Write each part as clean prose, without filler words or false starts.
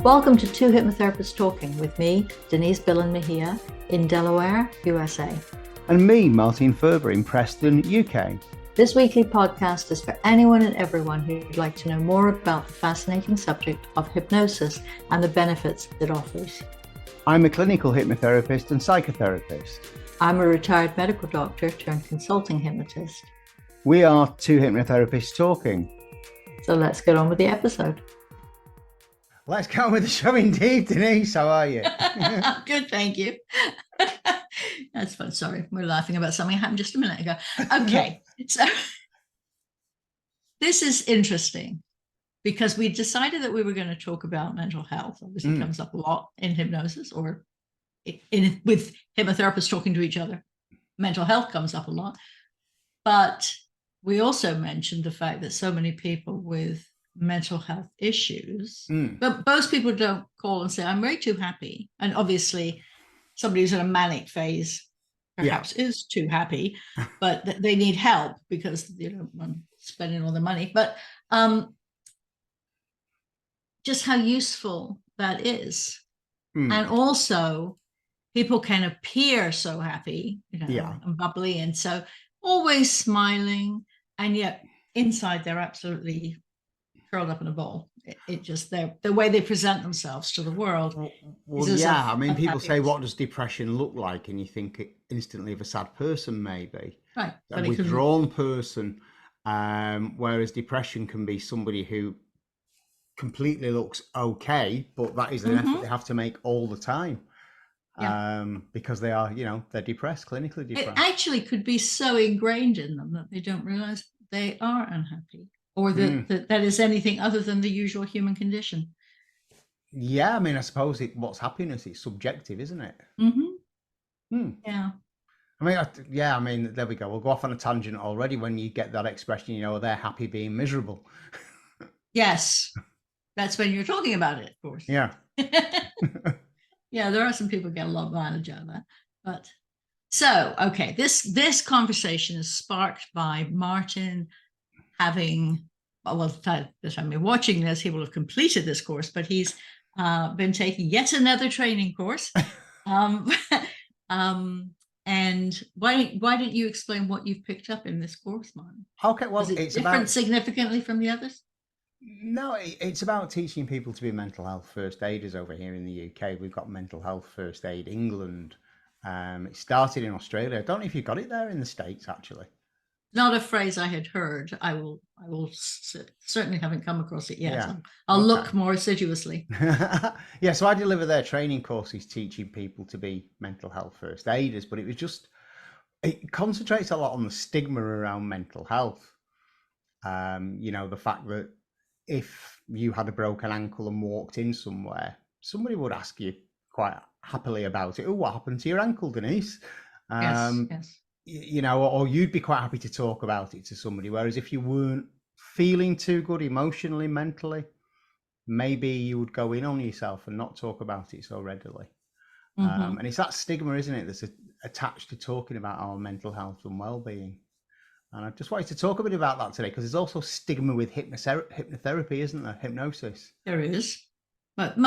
Welcome to Two Hypnotherapists Talking with me, Denise Mejia, in Delaware, USA. And me, Martin Ferber, in Preston, UK. This weekly podcast is for anyone and everyone who'd like to know more about the fascinating subject of hypnosis and the benefits it offers. I'm a clinical hypnotherapist and psychotherapist. I'm a retired medical doctor turned consulting hypnotist. We are Two Hypnotherapists Talking. So let's get on with the episode. Let's go on with the show indeed, Denise. How are you? Good, thank you. That's fun. Sorry, we're laughing about something that happened just a minute ago. Okay, so this is interesting because we decided that we were going to talk about mental health. Obviously, it comes up a lot in hypnosis or with hypnotherapists talking to each other. Mental health comes up a lot. But we also mentioned the fact that so many people with mental health issues, but most people don't call and say, I'm way too happy. And obviously, somebody who's in a manic phase perhaps is too happy, but they need help because I'm spending all the money. But just how useful that is. And also, people can appear so happy, and bubbly, and so always smiling, and yet inside they're absolutely curled up in a ball. It just the way they present themselves to the world. People say, what does depression look like? And you think instantly of a sad person, maybe. Right. A withdrawn person. Whereas depression can be somebody who completely looks okay, but that is an effort they have to make all the time. Because they are, they're depressed, clinically depressed. It actually could be so ingrained in them that they don't realize they are unhappy, or that is anything other than the usual human condition. Yeah, I suppose what's happiness? It's subjective, isn't it? Yeah. There we go. We'll go off on a tangent already when you get that expression, they're happy being miserable. Yes. That's when you're talking about it, of course. Yeah. Yeah, there are some people who get a lot of mileage out of that. But so, okay, this conversation is sparked by Martin having, by the time you're watching this, he will have completed this course, but he's been taking yet another training course. And why don't you explain what you've picked up in this course, Martin? Okay, well, it's different significantly from the others? No, it's about teaching people to be mental health first aiders over here in the UK. We've got Mental Health First Aid England. It started in Australia. I don't know if you got it there in the States, actually. Not a phrase I had heard. I will certainly haven't come across it yet. Yeah. I'll look more assiduously. Yeah, so I deliver their training courses teaching people to be mental health first aiders, but it concentrates a lot on the stigma around mental health. The fact that if you had a broken ankle and walked in somewhere, somebody would ask you quite happily about it. Oh, what happened to your ankle, Denise? Yes. Or you'd be quite happy to talk about it to somebody. Whereas if you weren't feeling too good emotionally, mentally, maybe you would go in on yourself and not talk about it so readily. And it's that stigma, isn't it, that's attached to talking about our mental health and well-being. And I just wanted to talk a bit about that today because there's also stigma with hypnotherapy, isn't there? Hypnosis. There is. But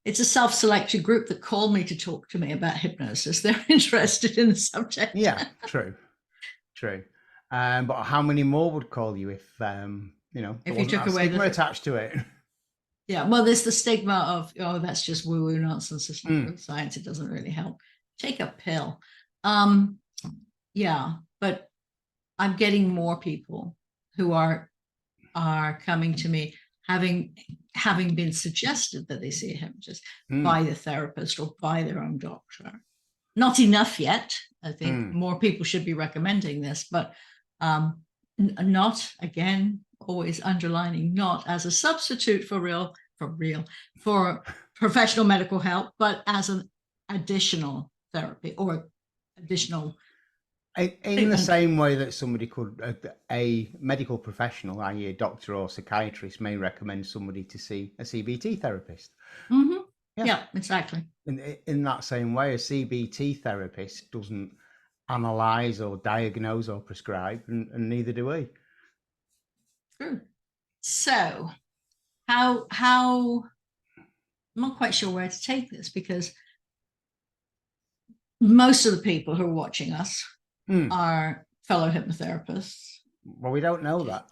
it's a self-selected group that called me to talk to me about hypnosis. They're interested in the subject. Yeah, true. But how many more would call you if you took away the stigma attached to it? Yeah, well, there's the stigma of, that's just woo-woo nonsense. It's not real science. It doesn't really help. Take a pill. Yeah, but I'm getting more people who are coming to me having been suggested that they see a hypnotist by the therapist or by their own doctor. Not enough yet. I think more people should be recommending this, but not, again, always underlining, not as a substitute for professional medical help, but as an additional therapy or additional. In the same way that somebody could, a medical professional, i.e. a doctor or psychiatrist, may recommend somebody to see a CBT therapist. Yeah, exactly. In that same way, a CBT therapist doesn't analyse or diagnose or prescribe, and neither do we. True. So how I'm not quite sure where to take this, because most of the people who are watching us are fellow hypnotherapists. Well, we don't know that.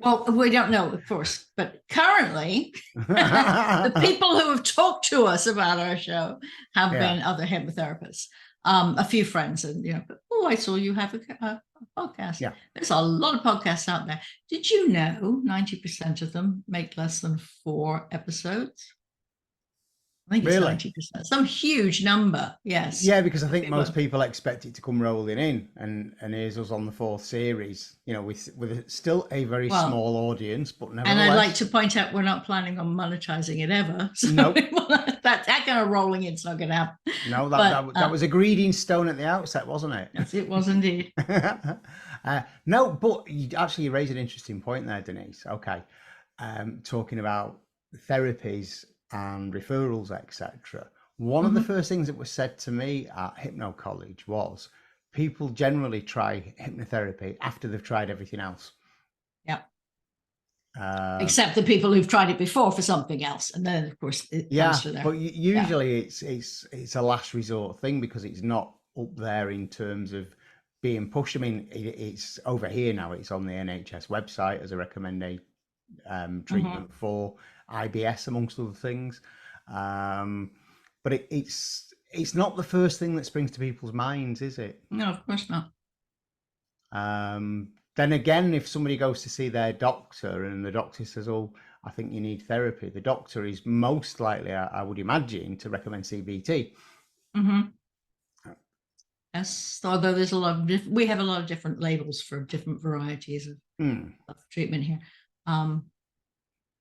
Well, we don't know, of course, but currently the people who have talked to us about our show have been other hypnotherapists. A few friends, and oh, I saw you have a podcast. Yeah. There's a lot of podcasts out there. Did you know 90% of them make less than 4 episodes? I think it's Really? 90%, some huge number. Yes. Yeah, because I think most people expect it to come rolling in, and here's us on the 4th series, with still a very small audience, but nevertheless. And I'd like to point out, we're not planning on monetizing it ever. So nope. that kind of rolling it's not going to happen. No, that was agreed in stone at the outset, wasn't it? Yes, it was indeed. No, but you raised an interesting point there, Denise. Okay, talking about therapies and referrals, etc. One of the first things that was said to me at Hypno College was people generally try hypnotherapy after they've tried everything else. Yeah. Except the people who've tried it before for something else, and then of course it comes to their. But usually it's a last resort thing, because it's not up there in terms of being pushed. I mean, it's over here now. It's on the NHS website as a recommended treatment for IBS, amongst other things. But it's not the first thing that springs to people's minds, is it? No, of course not. Then again, if somebody goes to see their doctor and the doctor says, "Oh, I think you need therapy," the doctor is most likely, I would imagine, to recommend CBT. Yes, although there's a lot of we have a lot of different labels for different varieties of treatment here.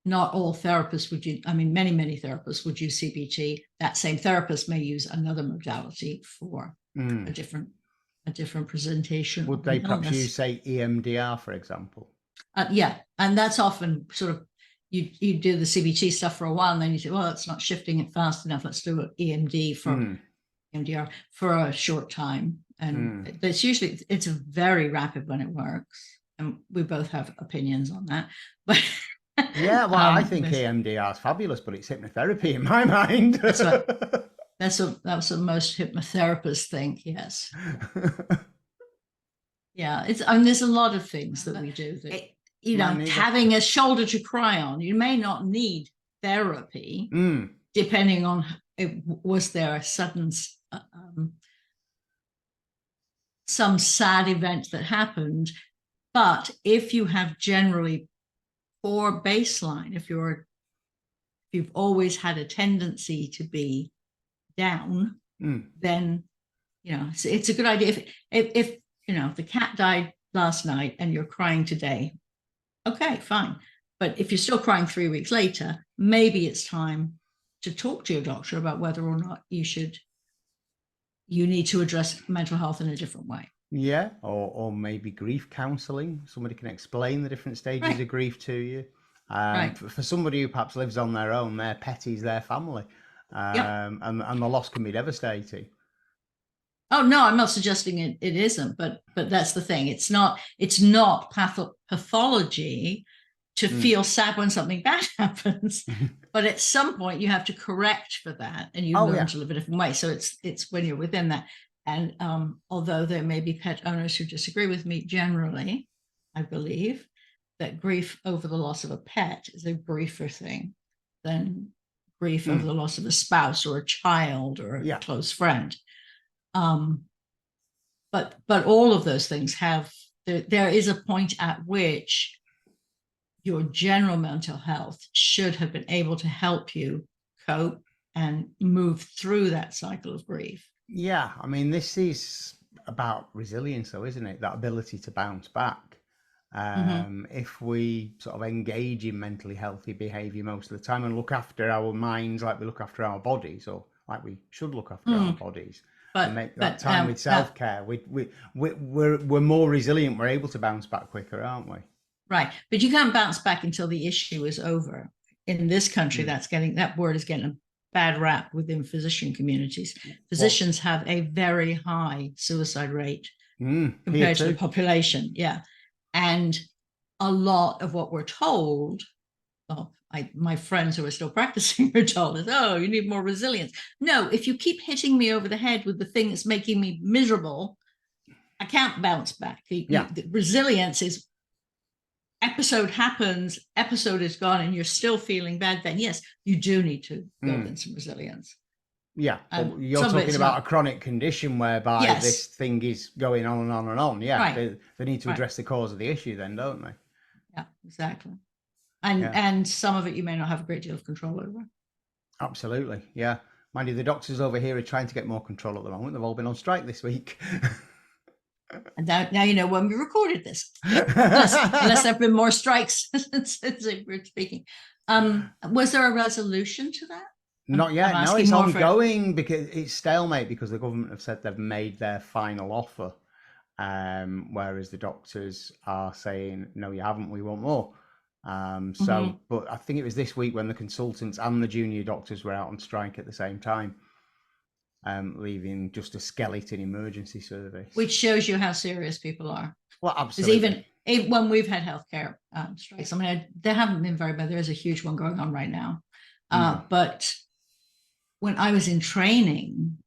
Not all therapists would use, I mean, many therapists would use CBT. That same therapist may use another modality for a different presentation. Would they perhaps use, say, EMDR, for example? Yeah, and that's often sort of, you do the CBT stuff for a while, and then you say, well, it's not shifting it fast enough. Let's do an EMDR for a short time. And it's usually, it's very rapid when it works. And we both have opinions on that. But yeah, well, I think EMDR is fabulous, but it's hypnotherapy in my mind. That's right. That's what most hypnotherapists think. Yes. Yeah, there's a lot of things that we do that, having a shoulder to cry on, you may not need therapy, depending on was there a sudden some sad event that happened. But if you have generally poor baseline, if you've always had a tendency to be down, then it's a good idea. If the cat died last night and you're crying today, okay, fine. But if you're still crying 3 weeks later, maybe it's time to talk to your doctor about whether or not you need to address mental health in a different way. Yeah, or maybe grief counselling. Somebody can explain the different stages of grief to you. For somebody who perhaps lives on their own, their pet is their family, and the loss can be devastating. Oh no, I'm not suggesting it isn't, but that's the thing. It's not pathology to feel sad when something bad happens, but at some point you have to correct for that, and you learn to live a different way. So it's when you're within that. And although there may be pet owners who disagree with me, generally, I believe that grief over the loss of a pet is a briefer thing than grief over the loss of a spouse or a child or a close friend. But all of those things there is a point at which your general mental health should have been able to help you cope and move through that cycle of grief. Yeah, I mean, this is about resilience, though, isn't it? That ability to bounce back. If we sort of engage in mentally healthy behavior most of the time and look after our minds like we look after our bodies, or like we should look after our bodies, and make that time with self-care, we're more resilient. We're able to bounce back quicker, aren't we? Right. But you can't bounce back until the issue is over. In this country, that word is getting a bad rap within physician communities. Physicians have a very high suicide rate compared to the population. Yeah. And a lot of what we're told well, my friends who are still practicing are told us, oh, you need more resilience. No, if you keep hitting me over the head with the thing that's making me miserable, I can't bounce back. The resilience is episode happens, episode is gone, and you're still feeling bad, then yes, you do need to build in some resilience. Yeah, but you're talking about a chronic condition whereby this thing is going on and on and on. Yeah, they need to address the cause of the issue then, don't they? Yeah, exactly. And some of it you may not have a great deal of control over. Absolutely, yeah. Mind you, the doctors over here are trying to get more control at the moment. They've all been on strike this week. And now you know when we recorded this, unless there have been more strikes since we're speaking. Was there a resolution to that? Not yet. No, it's ongoing because it's stalemate because the government have said they've made their final offer, whereas the doctors are saying, no, you haven't, we want more. But I think it was this week when the consultants and the junior doctors were out on strike at the same time. Leaving just a skeleton emergency service, which shows you how serious people are. Well, absolutely. Because even when we've had healthcare strikes, I mean, there haven't been very bad. There's a huge one going on right now. But when I was in training,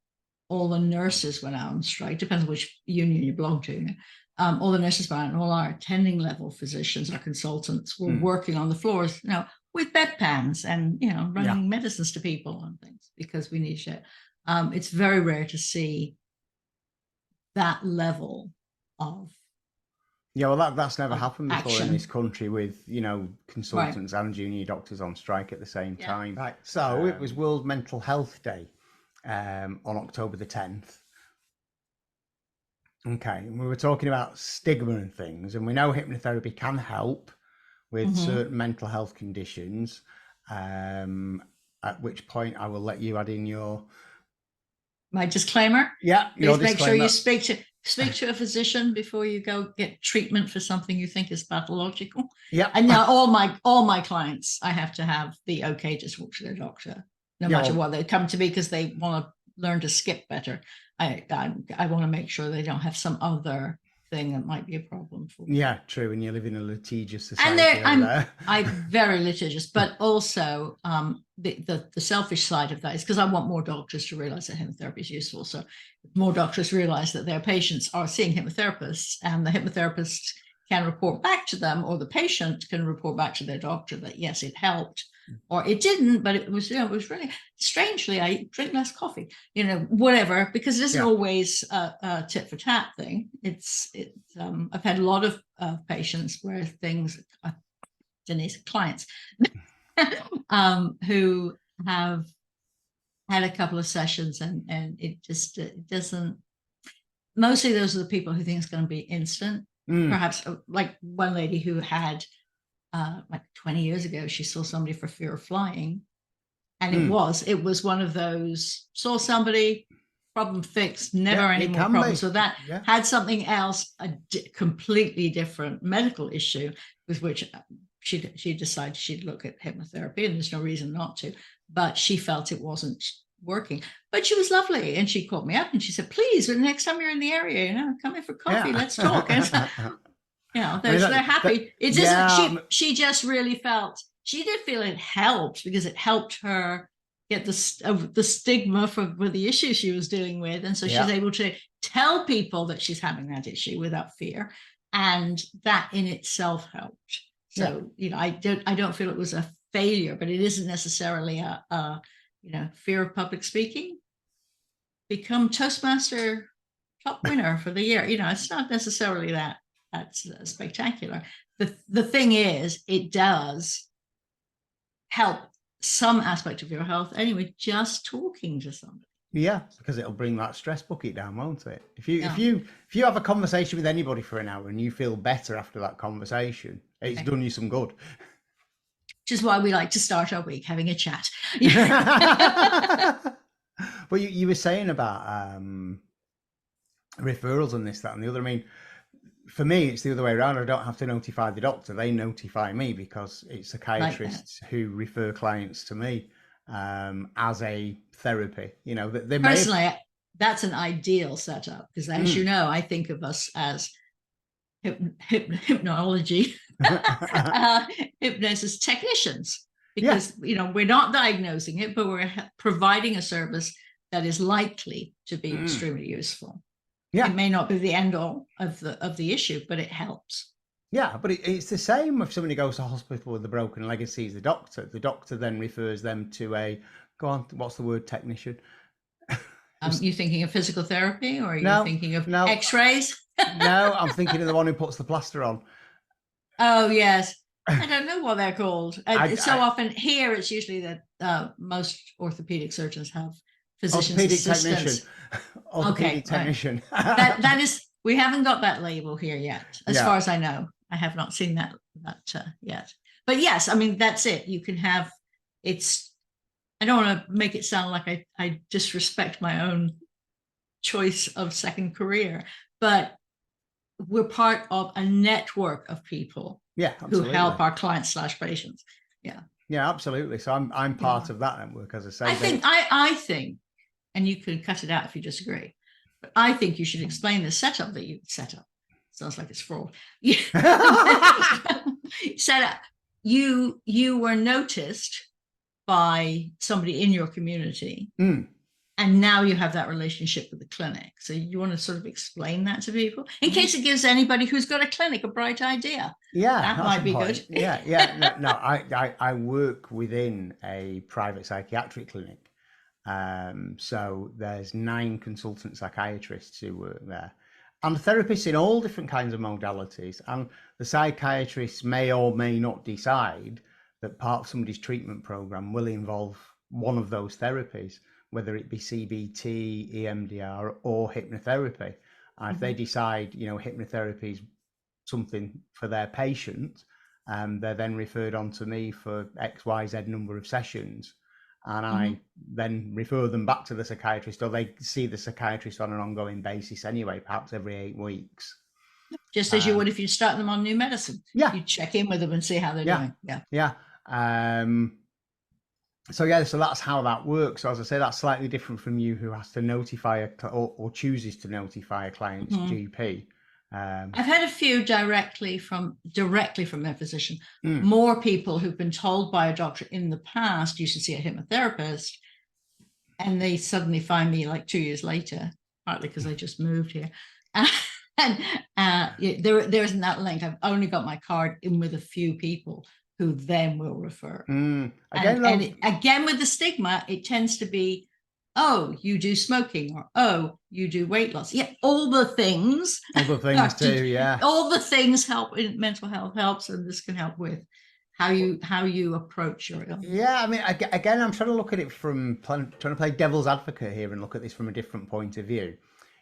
all the nurses went out on strike. Depends on which union you belong to. All the nurses went out, and all our attending level physicians, our consultants, were working on the floors, with bedpans and running medicines to people and things because we need shit. It's very rare to see that level of that's never happened before in this country with consultants and junior doctors on strike at the same time. Right. So it was World Mental Health Day on October the 10th. Okay, and we were talking about stigma and things, and we know hypnotherapy can help with certain mental health conditions. At which point I will let you add in my disclaimer. Yeah, please make sure you speak to a physician before you go get treatment for something you think is pathological. Yeah. And now all my clients, I have to have the okay to talk to their doctor, no matter what. They come to me because they want to learn to skip better. I want to make sure they don't have some other thing that might be a problem for them. Yeah, true. And you live in a litigious society. And I'm very litigious, but also the selfish side of that is because I want more doctors to realize that hypnotherapy is useful. So more doctors realize that their patients are seeing hypnotherapists, and the hypnotherapist can report back to them, or the patient can report back to their doctor that yes, it helped, or it didn't, but it was really strangely, I drink less coffee, whatever, because it isn't always a tit for tat thing. I've had a lot of patients where Denise, clients who have had a couple of sessions and it doesn't, mostly those are the people who think it's going to be instant. Perhaps like one lady who had like 20 years ago, she saw somebody for fear of flying, and it was one of those, saw somebody, problem fixed, never any more problems. So that had something else, a completely different medical issue with which she decided she'd look at hypnotherapy, and there's no reason not to, but she felt it wasn't working. But she was lovely, and she called me up and she said, please, the next time you're in the area, come in for coffee, let's talk. And they're happy. It doesn't. She just really felt, she did feel it helped because it helped her get the stigma for the issue she was dealing with, and so she's able to tell people that she's having that issue without fear, and that in itself helped. So I don't feel it was a failure, but it isn't necessarily a fear of public speaking. Become Toastmaster top winner for the year. It's not necessarily that's spectacular. The thing is, it does help some aspect of your health anyway, just talking to somebody. Yeah, because it'll bring that stress bucket down, won't it? If you have a conversation with anybody for an hour and you feel better after that conversation, it's done you some good. Which is why we like to start our week having a chat. But you were saying about referrals and this, that, and the other. I mean, for me, it's the other way around. I don't have to notify the doctor; they notify me because it's psychiatrists who refer clients to me as a therapy. They personally, that's an ideal setup because, as you know, I think of us as hypnology, hypnosis technicians, because we're not diagnosing it, but we're providing a service that is likely to be extremely useful. Yeah. It may not be the end all of the issue, but it helps. Yeah, but it's the same if somebody goes to hospital with a broken leg and sees the doctor. The doctor then refers them to what's the word, technician? You thinking of physical therapy, or are you thinking of x-rays? No, I'm thinking of the one who puts the plaster on. Oh, yes. I don't know what they're called. Often here, it's usually that most orthopedic surgeons have physician's assistants. Orthopedic technician. Right. that is, we haven't got that label here yet, as far as I know. I have not seen that yet. But yes, I mean, that's it. You can have, I don't want to make it sound like I disrespect my own choice of second career, but we're part of a network of people who help our clients / patients. Yeah, absolutely. So I'm part of that network, as I say. I think, and you can cut it out if you disagree, but I think you should explain the setup that you set up. Sounds like it's fraud. Set up. You were noticed by somebody in your community, and now you have that relationship with the clinic. So you want to sort of explain that to people in case it gives anybody who's got a clinic a bright idea. Yeah, that might be good. Yeah. No, I work within a private psychiatric clinic. So there's 9 consultant psychiatrists who work there, and therapists in all different kinds of modalities. And the psychiatrists may or may not decide that part of somebody's treatment program will involve one of those therapies, whether it be CBT, EMDR, or hypnotherapy. And if they decide, hypnotherapy is something for their patient, they're then referred on to me for XYZ number of sessions. And I then refer them back to the psychiatrist, or they see the psychiatrist on an ongoing basis anyway, perhaps every 8 weeks. Just as you would if you start them on new medicine. Yeah. You check in with them and see how they're doing. Yeah. So that's how that works. So as I say, that's slightly different from you, who has to notify or chooses to notify a client's GP. I've had a few directly from their physician. More people who've been told by a doctor in the past you should see a hypnotherapist, and they suddenly find me like 2 years later, partly because I just moved here. There isn't that link. I've only got my card in with a few people who then will refer. Again, with the stigma, it tends to be, oh, you do smoking, or oh, you do weight loss. Yeah, all the things. All the things too, yeah. All the things help in mental health helps, and this can help with how you approach your illness. Yeah, I mean, again, I'm trying to look at it from trying to play devil's advocate here and look at this from a different point of view.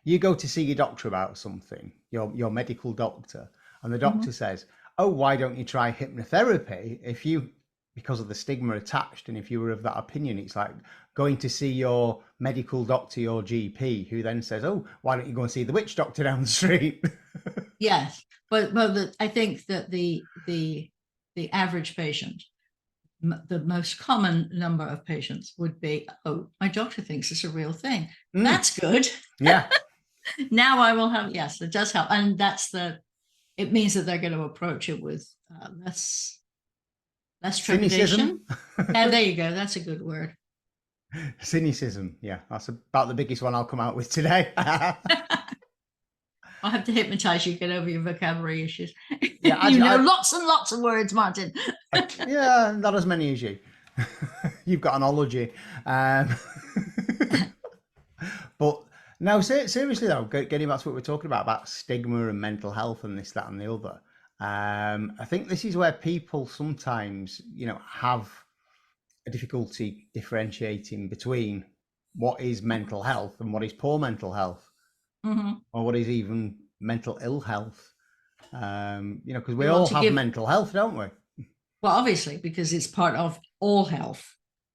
You go to see your doctor about something, your medical doctor, and the doctor says, oh, why don't you try hypnotherapy? Because of the stigma attached, and if you were of that opinion, it's like going to see your medical doctor, your GP, who then says, oh, why don't you go and see the witch doctor down the street? Yes, but I think that the average patient, the most common number of patients would be, oh, my doctor thinks it's a real thing. That's good. Yeah. Now I will have, yes, it does help. And it means that they're going to approach it with less trepidation. There you go. That's a good word. Cynicism. Yeah, that's about the biggest one I'll come out with today. I'll have to hypnotize you, get over your vocabulary issues. Yeah, lots and lots of words, Martin. Yeah, not as many as you. You've got an ology. But no, seriously though, getting back to what we're talking about stigma and mental health and this, that, and the other. I think this is where people sometimes, have a difficulty differentiating between what is mental health and what is poor mental health, or what is even mental ill health. Because we all have mental health, don't we? Well, obviously, because it's part of all health.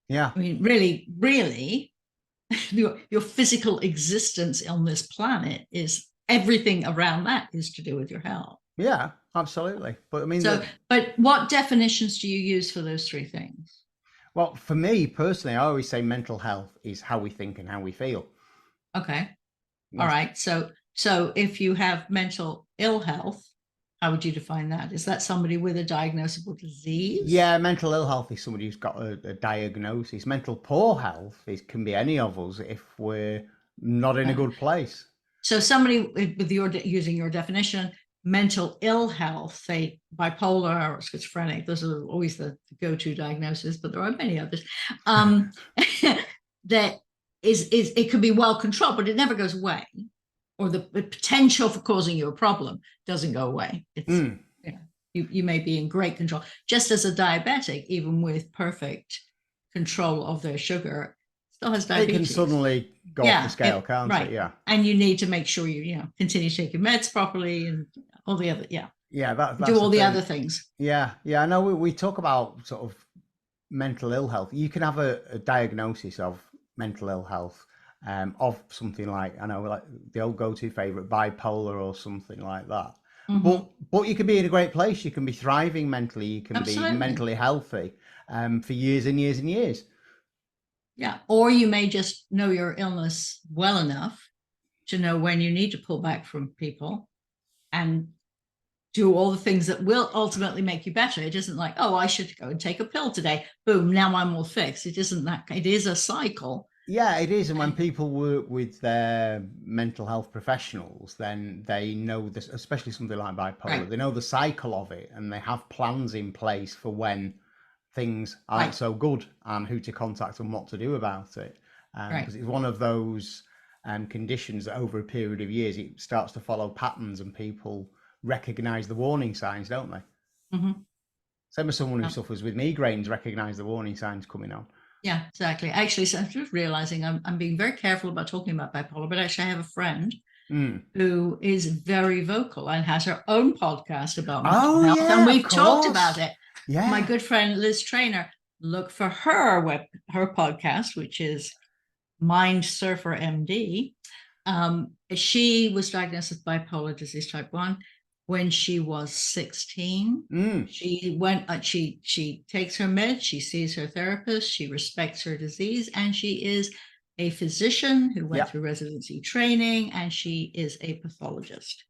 Yeah. I mean, really, your physical existence on this planet is everything around that is to do with your health. Yeah, absolutely. But I mean, but what definitions do you use for those 3 things? Well, for me personally, I always say mental health is how we think and how we feel. Okay. All right. So if you have mental ill health, How would you define that? Is that somebody with a diagnosable disease? Yeah, mental ill health is somebody who's got a diagnosis. Mental poor health can be any of us if we're not in a good place. So somebody with using your definition, mental ill health, say bipolar or schizophrenic, those are always the go-to diagnoses, but there are many others. That is it could be well controlled, but it never goes away, or the potential for causing you a problem doesn't go away. It's you may be in great control, just as a diabetic, even with perfect control of their sugar, still has diabetes. It can suddenly go off the scale, can't it? Yeah. And you need to make sure you continue to take your meds properly and all the other, that's do all the other things. Yeah. I know we talk about sort of mental ill health. You can have a diagnosis of mental ill health, of something like, I know, like the old go-to favorite, bipolar or something like that. But you can be in a great place. You can be thriving mentally. You can be mentally healthy for years and years and years. Yeah. Or you may just know your illness well enough to know when you need to pull back from people and do all the things that will ultimately make you better. It isn't like, oh, I should go and take a pill today. Boom, now I'm all fixed. It isn't that. It is a cycle. Yeah, it is. And when people work with their mental health professionals, then they know this, especially something like bipolar, they know the cycle of it, and they have plans in place for when things aren't so good and who to contact and what to do about it. Because it's one of those conditions that over a period of years, it starts to follow patterns and people recognize the warning signs, don't they? Same as someone who suffers with migraines recognize the warning signs coming on. Yeah, exactly. Actually, so I'm just realizing I'm being very careful about talking about bipolar, but actually I have a friend who is very vocal and has her own podcast about mental health. And we've talked about it. Yeah. My good friend, Liz Trainer, look for her podcast, which is Mind Surfer MD. She was diagnosed with bipolar disease type 1 when she was 16. She went, she takes her meds, she sees her therapist, she respects her disease, and she is a physician who went through residency training, and she is a pathologist.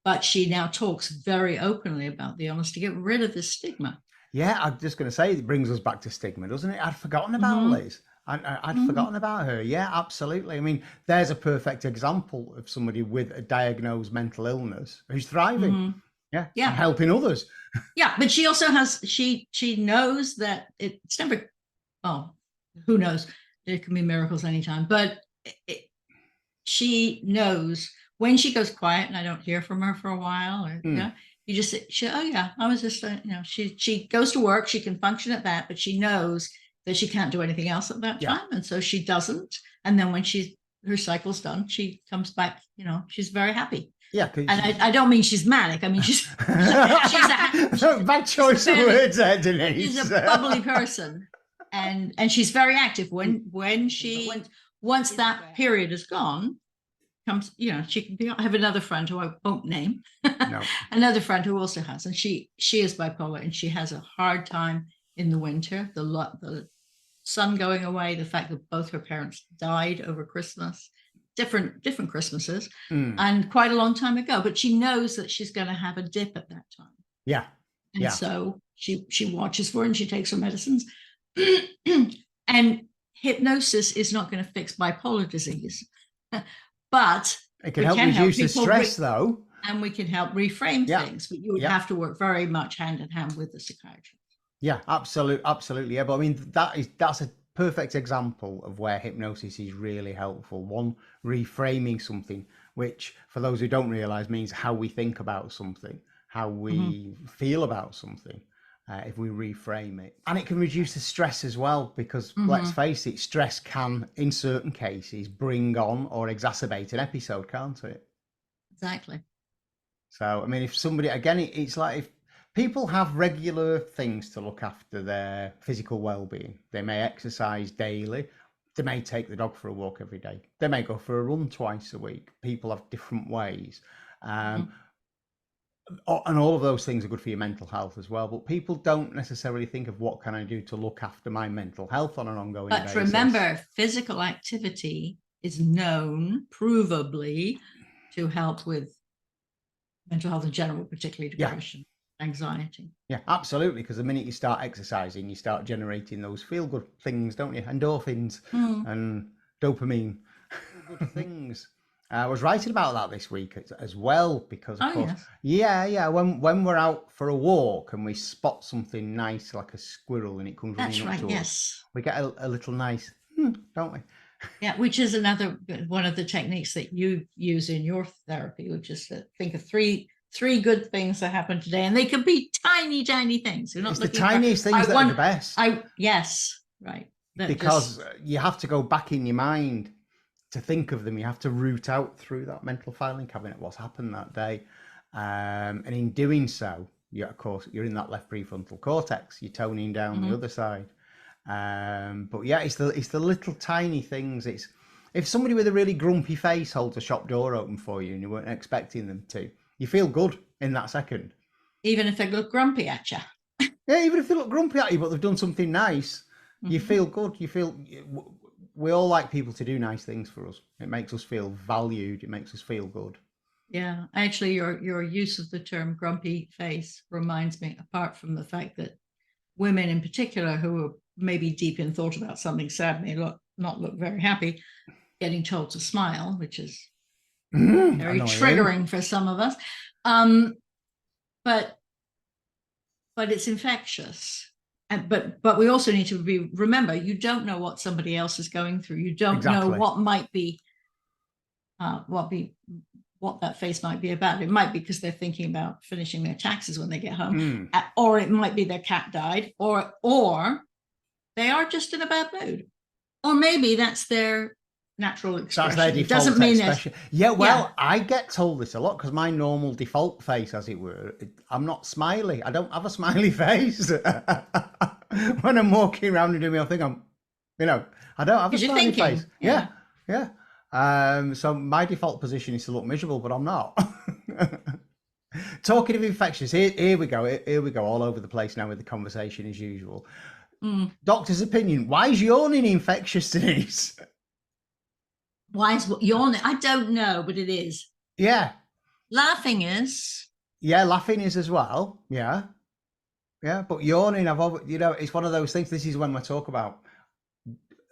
But she now talks very openly about the illness to get rid of this stigma. Yeah, I'm just going to say, it brings us back to stigma, doesn't it? I'd forgotten about Liz. I'd forgotten about her. Yeah, absolutely. I mean, there's a perfect example of somebody with a diagnosed mental illness who's thriving. Yeah. And helping others. Yeah, but she also has, she knows that it's never, who knows? There can be miracles anytime, but she knows when she goes quiet and I don't hear from her for a while, or you just say, I was just, she goes to work, she can function at that, but she knows that she can't do anything else at that time. And so she doesn't. And then when her cycle's done, she comes back, she's very happy. Yeah. And I don't mean she's manic. I mean, she's a bad choice of words there, Denise. She's a bubbly person. And she's very active once that period is gone, comes, she can have another friend who I won't name, another friend who also has, and she is bipolar, and she has a hard time in the winter, the sun going away, the fact that both her parents died over Christmas, different Christmases, and quite a long time ago, but she knows that she's going to have a dip at that time. Yeah. And so she watches for it, and she takes her medicines. And hypnosis is not going to fix bipolar disease, but it can help reduce the stress, though. And we can help reframe things, but you would have to work very much hand in hand with the psychiatrist. Yeah, absolutely. Yeah, but I mean, that's a perfect example of where hypnosis is really helpful. One, reframing something, which for those who don't realize means how we think about something, how we feel about something. If we reframe it, and it can reduce the stress as well, because let's face it, stress can, in certain cases, bring on or exacerbate an episode, can't it? Exactly. So, I mean, if somebody, again, it's like if people have regular things to look after their physical well-being, they may exercise daily, they may take the dog for a walk every day, they may go for a run twice a week. People have different ways. And all of those things are good for your mental health as well. But people don't necessarily think of what can I do to look after my mental health on an ongoing basis. But remember, physical activity is known, provably, to help with mental health in general, particularly depression, anxiety. Yeah, absolutely. Because the minute you start exercising, you start generating those feel-good things, don't you? Endorphins and dopamine. Good things. I was writing about that this week as well, because of course, yes. when we're out for a walk and we spot something nice like a squirrel and it comes running up to us, we get a little nice, don't we? Yeah, which is another one of the techniques that you use in your therapy, which is to think of three good things that happened today, and they could be tiny things. You're not it's the looking tiniest things that are the best. Yes, right. Because you have to go back in your mind to think of them. You have to root out through that mental filing cabinet what's happened that day, and in doing so, of course, you're in that left prefrontal cortex. You're toning down the other side. But yeah, it's the little tiny things. It's if somebody with a really grumpy face holds a shop door open for you and you weren't expecting them to, you feel good in that second. Even if they look grumpy at you. Yeah, even if they look grumpy at you, but they've done something nice, you feel good. You feel. We all like people to do nice things for us. It makes us feel valued. It makes us feel good. Yeah, actually, your use of the term grumpy face reminds me, apart from the fact that women in particular who are maybe deep in thought about something sad may not look very happy, getting told to smile, which is very triggering for some of us. But it's infectious. But we also need to remember, you don't know what somebody else is going through. You don't know what might be what that face might be about. It might be because they're thinking about finishing their taxes when they get home, or it might be their cat died, or they are just in a bad mood, or maybe that's their natural expression. That's their default expression. Yeah, well, I get told this a lot because my normal default face, as it were, I'm not smiley. I don't have a smiley face. When I'm walking around and doing my own thing, I don't have a smiley face. Yeah. So my default position is to look miserable, but I'm not. Talking of infections, here we go all over the place now with the conversation as usual. Doctor's opinion: why is yawning infectious, Denise? Why is yawning? I don't know, but it is. Yeah. Laughing is. Yeah, laughing is as well. Yeah. But yawning, it's one of those things. This is when we talk about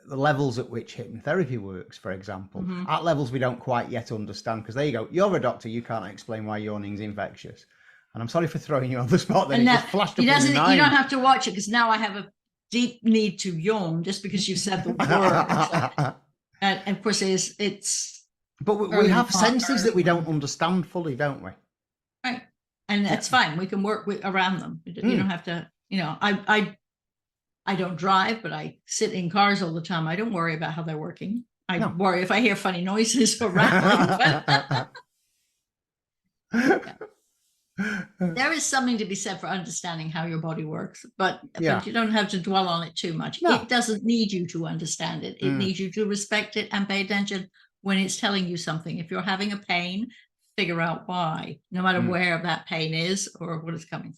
the levels at which hypnotherapy works, for example. At levels we don't quite yet understand, because there you go. You're a doctor. You can't explain why yawning is infectious. And I'm sorry for throwing you on the spot. Then it just flashed up in your mind. You don't have to watch it, because now I have a deep need to yawn just because you said the word. And of course, it's. But we have senses that we don't understand fully, don't we? Right, and that's fine. We can work around them. You don't have to. I don't drive, but I sit in cars all the time. I don't worry about how they're working. I worry if I hear funny noises or rattling. There is something to be said for understanding how your body works, but you don't have to dwell on it too much. No. It doesn't need you to understand it. It needs you to respect it and pay attention when it's telling you something. If you're having a pain, figure out why, no matter where that pain is or what is coming.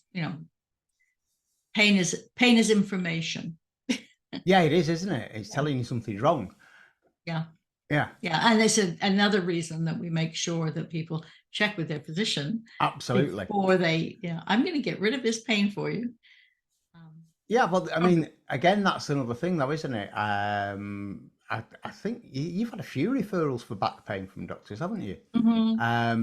Pain is information. Yeah, it is, isn't it? It's telling you something's wrong. Yeah. Yeah. And it's another reason that we make sure that people check with their physician. Absolutely. Before I'm going to get rid of this pain for you. Well, I mean, again, that's another thing though, isn't it? I think you've had a few referrals for back pain from doctors, haven't you?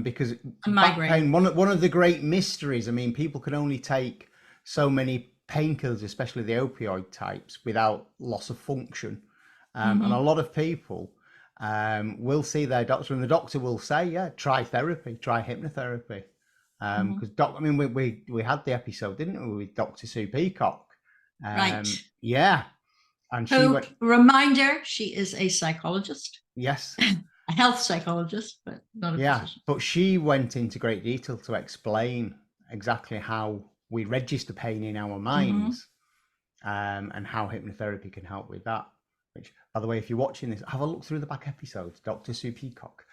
Because back pain, one of the great mysteries, I mean, people can only take so many painkillers, especially the opioid types, without loss of function. And a lot of people will see their doctor, and the doctor will say, try therapy, try hypnotherapy. Because we had the episode, didn't we, with Dr. Sue Peacock? Right. Yeah. And she reminder, she is a psychologist. Yes. A health psychologist, but not a physician. But she went into great detail to explain exactly how we register pain in our minds, and how hypnotherapy can help with that. Which, by the way, if you're watching this, have a look through the back episodes. Dr. Sue Peacock.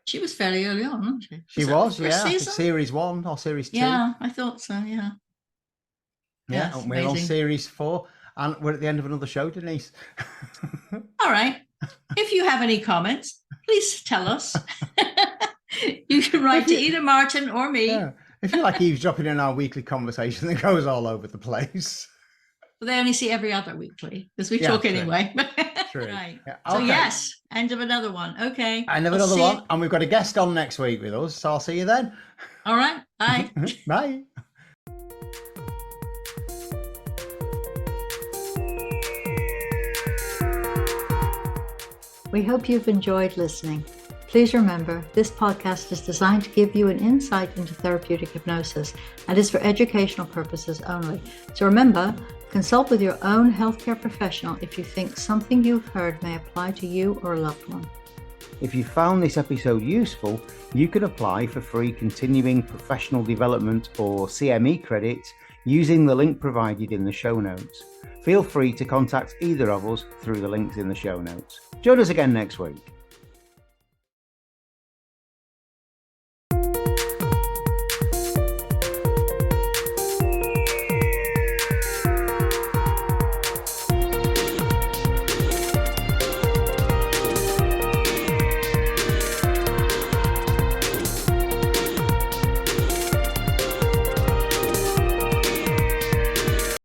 She was fairly early on, wasn't she? She was, series 1 or series 2. Yeah, I thought so. Yeah. Yeah, and we're on series 4, and we're at the end of another show, Denise. All right. If you have any comments, please tell us. You can write to either Martin or me. Yeah. If you're like eavesdropping in our weekly conversation that goes all over the place. Well, they only see every other weekly because we Yeah, talk true. anyway. True. Right. Yeah, So okay. yes, end of another one. Okay. And I'll another see one. you. And we've got a guest on next week with us. So I'll see you then. All right. Bye. Bye. We hope you've enjoyed listening. Please remember, this podcast is designed to give you an insight into therapeutic hypnosis and is for educational purposes only. So remember, consult with your own healthcare professional if you think something you've heard may apply to you or a loved one. If you found this episode useful, you can apply for free continuing professional development or CME credits using the link provided in the show notes. Feel free to contact either of us through the links in the show notes. Join us again next week.